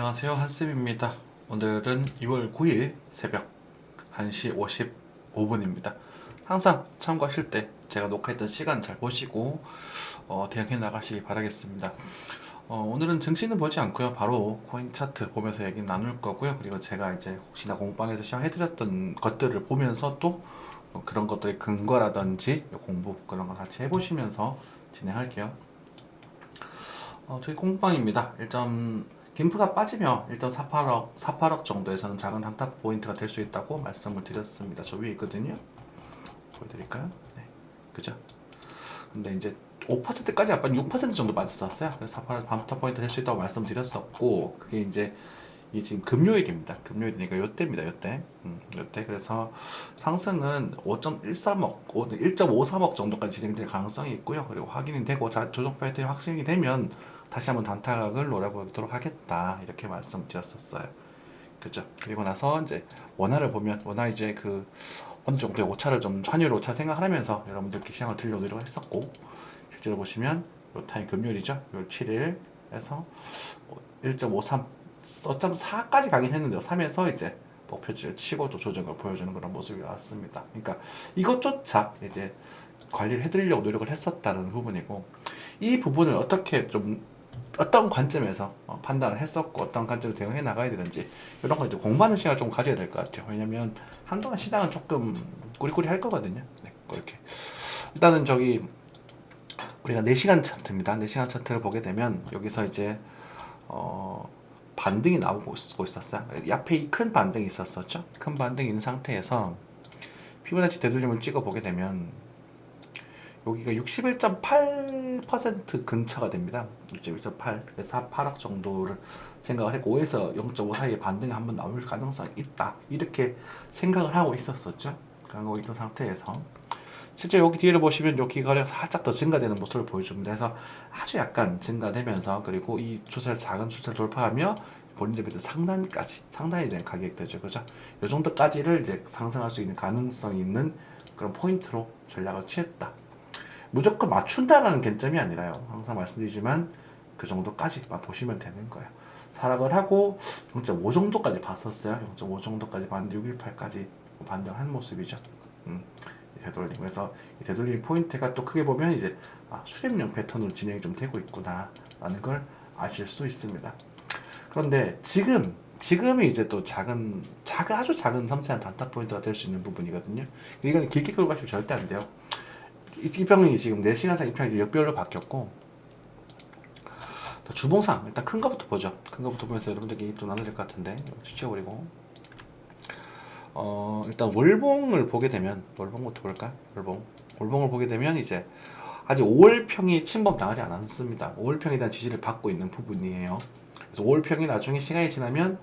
안녕하세요, 한쌤입니다. 오늘은 2월 9일 새벽 1시 55분입니다. 항상 참고하실 때 제가 녹화했던 시간 잘 보시고 대응해 나가시기 바라겠습니다. 오늘은 증시는 보지 않고요. 바로 코인 차트 보면서 얘기 나눌 거고요. 그리고 제가 이제 혹시나 공방에서 시작해드렸던 것들을 보면서 또 그런 것들의 근거라든지 공부 그런 거 같이 해보시면서 진행할게요. 저희 공방입니다. 김프가 빠지면 1.48억 정도에서는 작은 단타 포인트가 될 수 있다고 말씀을 드렸습니다. 저 위에 있거든요. 보여드릴까요? 네, 그죠? 근데 이제 5%까지 아빠 6% 정도 빠졌었어요. 그래서 48억 단타 포인트 될 수 있다고 말씀드렸었고, 그게 이제 이 지금 금요일입니다. 금요일이니까 요때입니다. 요때. 요때. 그래서 상승은 5.13억, 1.53억 정도까지 진행될 가능성이 있고요. 그리고 확인이 되고 조정 패턴이 확신이 되면 다시 한번 단타각을 노려보도록 하겠다. 이렇게 말씀드렸었어요. 그죠? 그리고 나서 이제 원화를 보면 원화 이제 그 어느 정도의 오차를 좀 환율 오차 생각을 하면서 여러분들께 시장을 들려드리려고 했었고, 실제로 보시면 요 타임 금요일이죠. 6월 7일에서 1.53 4까지 가긴 했는데요. 3에서 이제 목표치를 치고 또 조정을 보여주는 그런 모습이 나왔습니다. 그러니까 이것조차 이제 관리를 해드리려고 노력을 했었다는 부분이고, 이 부분을 어떻게 좀 어떤 관점에서 판단을 했었고 어떤 관점으로 대응해 나가야 되는지 이런 거 이제 공부하는 시간을 좀 가져야 될 것 같아요. 왜냐면 한동안 시장은 조금 꾸리꾸리 할 거거든요. 네, 그렇게 일단은 저기 우리가 4시간 차트입니다. 4시간 차트를 보게 되면 여기서 이제 반등이 나오고 있었어요. 앞에 이 큰 반등이 있었었죠. 큰 반등이 있는 상태에서 피보나치 되돌림을 찍어 보게 되면 여기가 61.8% 근처가 됩니다. 61.8. 그래서 8억 정도를 생각을 했고 5에서 0.5 사이에 반등이 한번 나올 가능성이 있다. 이렇게 생각을 하고 있었었죠. 하고 있던 상태에서 실제 여기 뒤를 보시면 여기 거래가 살짝 더 증가되는 모습을 보여줍니다. 그래서 아주 약간 증가되면서 그리고 이 작은 추세를 돌파하며 본인 대비도 상단이 된 가격대죠, 그죠? 이 정도까지를 이제 상승할 수 있는 가능성이 있는 그런 포인트로 전략을 취했다. 무조건 맞춘다라는 개념이 아니라요. 항상 말씀드리지만 그 정도까지만 보시면 되는 거예요. 사락을 하고 0.5 정도까지 봤었어요. 0.5 정도까지 봤는데 618까지 반등한 모습이죠. 되돌림. 그래서 이 되돌림 포인트가 또 크게 보면 이제 수렴형 패턴으로 진행이 좀 되고 있구나라는 걸 아실 수 있습니다. 그런데 지금이 이제 또 아주 작은 섬세한 단타 포인트가 될 수 있는 부분이거든요. 이건 길게 끌고 가시면 절대 안 돼요. 입평이 지금 4시간상 입평이 역별로 바뀌었고, 주봉상 일단 큰 거부터 보죠. 큰 거부터 보면서 여러분들께 좀 나눠질 것 같은데 치워버리고 일단 월봉을 보게 되면 월봉부터 볼까? 월봉을 보게 되면 이제 아직 5월평이 침범 당하지 않았습니다. 5월평에 대한 지지를 받고 있는 부분이에요. 그래서 5월평이 나중에 시간이 지나면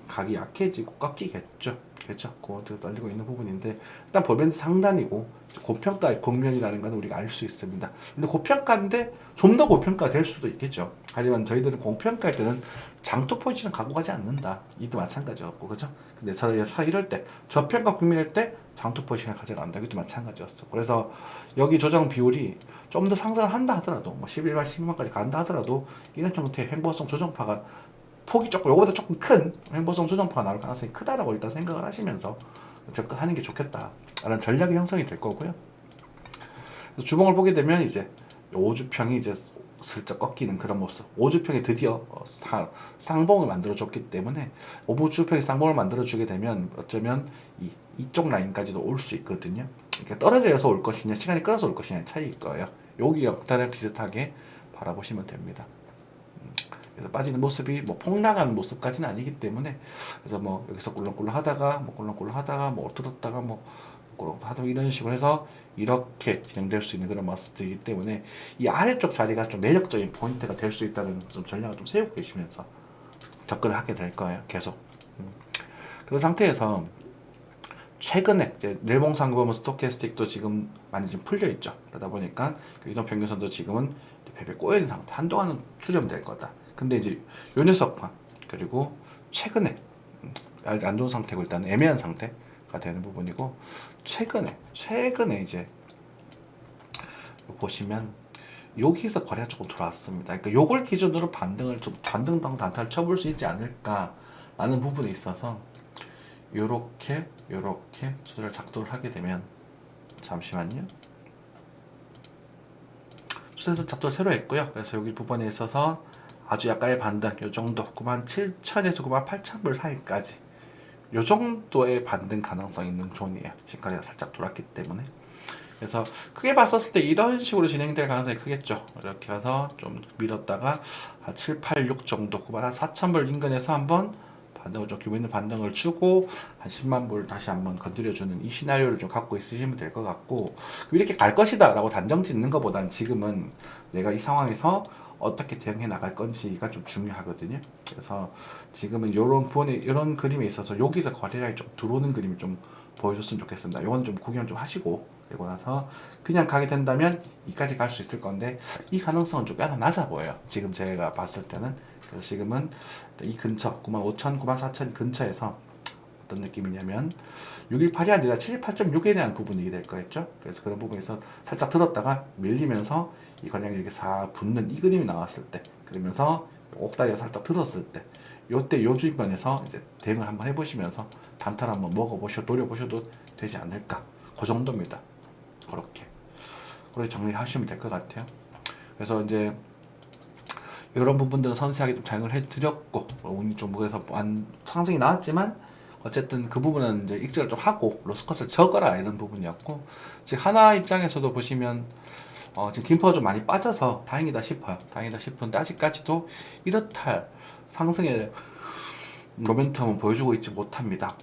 각이 약해지고 꺾이겠죠. 그렇죠? 그것도 떨리고 있는 부분인데 일단 보면 상단이고 고평가의 국면이라는 건 우리가 알 수 있습니다. 근데 고평가인데 좀 더 고평가 될 수도 있겠죠. 하지만 저희들은 고평가할 때는 장투 포지션 갖고 가지 않는다. 이도 마찬가지였고, 그죠? 근데 저희가 이럴 때 저평가 국면일 때 장투 포지션을 가져간다. 이것도 마찬가지였어. 그래서 여기 조정 비율이 좀 더 상승을 한다 하더라도 뭐 11만 12만까지 간다 하더라도 이런 형태의 횡보성 조정파가 폭이 조금 요거보다 조금 큰 횡보성 조정파가 나올 가능성이 크다라고 일단 생각을 하시면서 접근하는 게 좋겠다라는 전략이 형성이 될 거고요. 주봉을 보게 되면 이제 5주평이 이제 슬쩍 꺾이는 그런 모습. 5주평이 드디어 쌍봉을 만들어줬기 때문에 5주평이 쌍봉을 만들어주게 되면 어쩌면 이쪽 라인까지도 올 수 있거든요. 그러니까 떨어져서 올 것이냐 시간이 끌어서 올 것이냐의 차이일 거예요. 여기 역단을 비슷하게 바라보시면 됩니다. 그래서 빠지는 모습이 뭐 폭락하는 모습까지는 아니기 때문에 그래서 뭐 여기서 꿀렁꿀렁 하다가 뭐 들었다가 뭐 하다 이런 식으로 해서 이렇게 진행될 수 있는 그런 모습들이기 때문에 이 아래쪽 자리가 좀 매력적인 포인트가 될 수 있다는 좀 전략을 좀 세우고 계시면서 접근을 하게 될 거예요. 계속. 그런 상태에서 최근에 이제 내봉상고 보면 스토캐스틱도 지금 많이 좀 풀려 있죠. 그러다 보니까 그 이동평균선도 지금은 배배 꼬여 있는 상태. 한동안은 수렴될 거다. 근데 이제 요 녀석과 그리고 최근에 안 좋은 상태고 일단 애매한 상태가 되는 부분이고 최근에 이제 보시면 여기서 거래가 조금 들어왔습니다. 그러니까 요걸 기준으로 반등을 좀 반등당 단타를 쳐볼 수 있지 않을까라는 부분이 있어서 요렇게 조절을 작동을 하게 되면 잠시만요. 수세선 작동을 새로 했고요. 그래서 여기 부분에 있어서 아주 약간의 반등 요 정도 97,000에서 98,000불 사이까지 요 정도의 반등 가능성 있는 존이에요. 지금까지 살짝 돌았기 때문에. 그래서 크게 봤었을 때 이런 식으로 진행될 가능성이 크겠죠. 이렇게 해서 좀 밀었다가 한 7, 8, 6 정도 94,000불 인근에서 한번 반등을 좀 기분 있는 반등을 주고 한 10만 불 다시 한번 건드려주는 이 시나리오를 좀 갖고 있으시면 될 것 같고, 이렇게 갈 것이다 라고 단정 짓는 것보단 지금은 내가 이 상황에서 어떻게 대응해 나갈 건지가 좀 중요하거든요. 그래서 지금은 이런 그림에 있어서 여기서 거래량이 좀 들어오는 그림이 좀 보여줬으면 좋겠습니다. 이건 좀 구경 좀 하시고, 그리고 나서 그냥 가게 된다면 이까지 갈 수 있을 건데 이 가능성은 좀 꽤나 낮아 보여요. 지금 제가 봤을 때는. 그래서 지금은 이 근처 95,000, 94,000 근처에서 어떤 느낌이냐면 618이 아니라 78.6에 대한 부분이 될 거겠죠. 그래서 그런 부분에서 살짝 들었다가 밀리면서 이 거량이 이렇게 사 붙는 이 그림이 나왔을 때, 그러면서 옥다리가 살짝 들었을 때, 요때 요 주변에서 이제 대응을 한번 해보시면서 단타를 한번 노려보셔도 되지 않을까. 그 정도입니다. 그렇게 정리하시면 될 것 같아요. 그래서 이제 이런 부분들은 섬세하게 좀 자행을 해드렸고, 운이 좀 그래서 상승이 나왔지만 어쨌든 그 부분은 이제 익절을 좀 하고 로스컷을 적어라 이런 부분이었고, 즉 하나 입장에서도 보시면 지금 김포가 좀 많이 빠져서 다행이다 싶어요. 다행이다 싶은데 아직까지도 이렇다 할 상승의 모멘텀은 보여주고 있지 못합니다.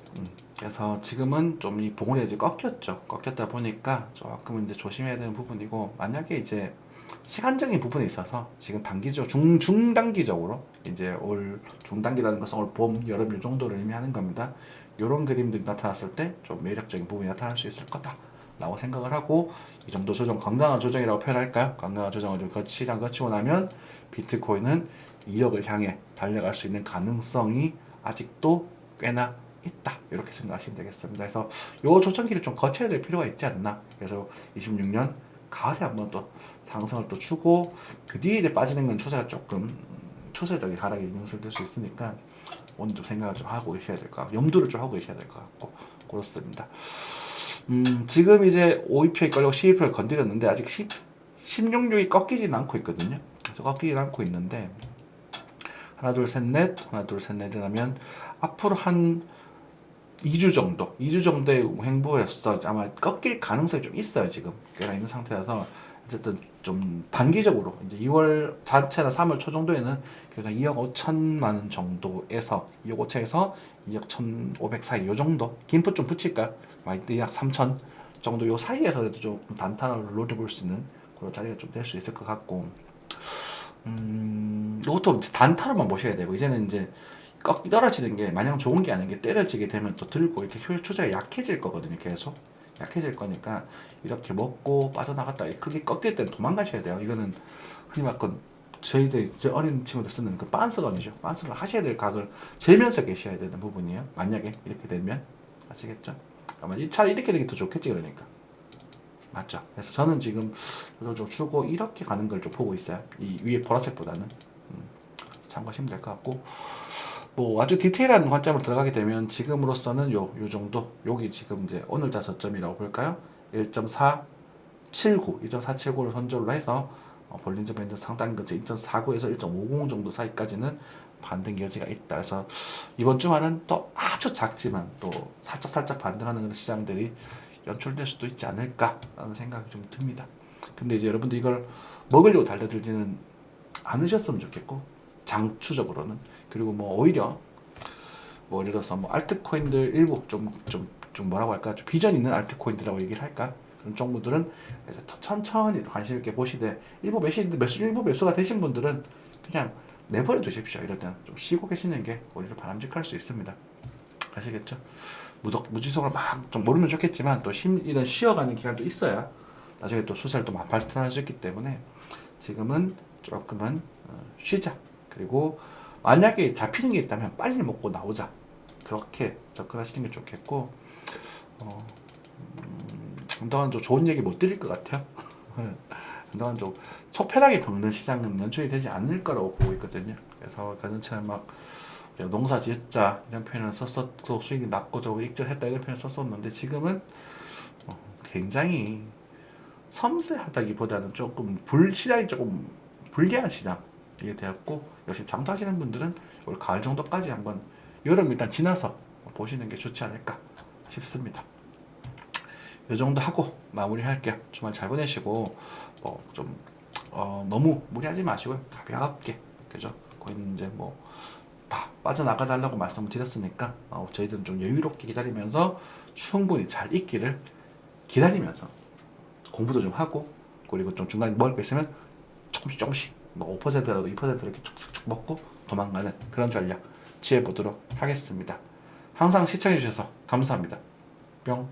그래서 지금은 좀 이 봉우리가 이제 꺾였죠. 꺾였다 보니까 조금 이제 조심해야 되는 부분이고, 만약에 이제 시간적인 부분에 있어서 지금 단기적 중단기적으로 이제 올 중단기라는 것은 올 봄, 여름 이 정도를 의미하는 겁니다. 이런 그림들이 나타났을 때 좀 매력적인 부분이 나타날 수 있을 거다라고 생각을 하고, 이 정도 조정, 건강한 조정이라고 표현할까요? 건강한 조정을 좀 시장 거치고 나면 비트코인은 2억을 향해 달려갈 수 있는 가능성이 아직도 꽤나 있다, 이렇게 생각하시면 되겠습니다. 그래서 요 조정기를 좀 거쳐야 될 필요가 있지 않나. 그래서 26년 가을에 한번 또 상승을 또 추고 그 뒤에 이제 빠지는 건 추세가 조금 추세적인 하락에 영향될 수 있으니까 오늘 좀 생각을 좀 하고 계셔야 될 것 같고, 염두를 좀 하고 계셔야 될 것 같고, 그렇습니다. 지금 이제 5위표에 걸리고 12표를 건드렸는데 아직 16력이 꺾이진 않고 있거든요. 그래서 꺾이진 않고 있는데 하나 둘 셋 넷이라면 앞으로 한 2주 정도의 행보였어. 아마 꺾일 가능성이 좀 있어요. 지금 꽤나 있는 상태라서 어쨌든 좀 단기적으로 이제 2월 자체나 3월 초 정도에는 그래서 2억 5천만 원 정도에서 2억 5천에서 2억 1,500 사이 요 정도, 김포 좀 붙일까? 약 3천 정도 요 사이에서 그래도 좀 단타를 노려볼 수 있는 그런 자리가 좀 될 수 있을 것 같고, 이것도 단타로만 보셔야 되고, 이제는 이제 꺾 떨어지는 게 마냥 좋은 게 아닌 게, 때려지게 되면 또 들고 이렇게 투자가 약해질 거거든요. 계속 약해질 거니까 이렇게 먹고 빠져나갔다 크게 꺾일 때는 도망가셔야 돼요. 이거는 흔히 말건 저희들 어린 친구들 쓰는 그 빤스건이죠. 빤스건 하셔야 될 각을 재면서 계셔야 되는 부분이에요. 만약에 이렇게 되면 아시겠죠? 아마 차라리 이렇게 되기 더 좋겠지. 그러니까 맞죠? 그래서 저는 지금 이걸 좀 주고 이렇게 가는 걸 좀 보고 있어요. 이 위에 보라색보다는 참고하시면 될 것 같고, 뭐 아주 디테일한 관점으로 들어가게 되면 지금으로서는 요 정도, 여기 지금 이제 오늘자 저점이라고 볼까요? 1.479, 1.479를 선저로 해서 볼린저 밴드 상단 근처 1.49에서 1.50 정도 사이까지는 반등 여지가 있다. 그래서 이번 주말은 또 아주 작지만 또 살짝 반등하는 그런 시장들이 연출될 수도 있지 않을까라는 생각이 좀 듭니다. 근데 이제 여러분들 이걸 먹으려고 달려들지는 않으셨으면 좋겠고, 장추적으로는. 그리고 뭐 오히려 뭐 예를 들어서 뭐 알트코인들 일부 좀 뭐라고 할까, 좀 비전 있는 알트코인들이라고 얘기를 할까, 그런 종목들은 천천히 관심 있게 보시되, 일부 매수가 되신 분들은 그냥 내버려 두십시오. 이럴 때는 좀 쉬고 계시는 게 오히려 바람직할 수 있습니다. 아시겠죠? 무지성을 막 좀 모르면 좋겠지만 또 이런 쉬어가는 기간도 있어야 나중에 또 수세를 또 발전할 수 있기 때문에 지금은 조금은 쉬자. 그리고 만약에 잡히는 게 있다면 빨리 먹고 나오자. 그렇게 접근하시는 게 좋겠고, 그동안 또 좋은 얘기 못 드릴 것 같아요. 한동안 좀 속편하게 겪는 시장은 연출이 되지 않을 거라고 보고 있거든요. 그래서 가전처럼 막 농사 짓자 이런 표현을 썼었고 수익이 낮고 저거 익절했다 이런 표현을 썼었는데 지금은 굉장히 섬세하다기보다는 조금 시장이 조금 불리한 시장이 되었고 역시 장투하시는 분들은 올 가을 정도까지 한번 여름 일단 지나서 보시는 게 좋지 않을까 싶습니다. 이 정도 하고 마무리할게요. 주말 잘 보내시고 좀 너무 무리하지 마시고요. 가볍게 그죠? 거의 이제 뭐 다 빠져나가 달라고 말씀을 드렸으니까 저희들은 좀 여유롭게 기다리면서 충분히 잘 있기를 기다리면서 공부도 좀 하고 그리고 좀 중간에 먹을 거 있으면 조금씩 뭐 5%라도 2%로 이렇게 쭉쭉쭉 먹고 도망가는 그런 전략 취해 보도록 하겠습니다. 항상 시청해 주셔서 감사합니다. 뿅.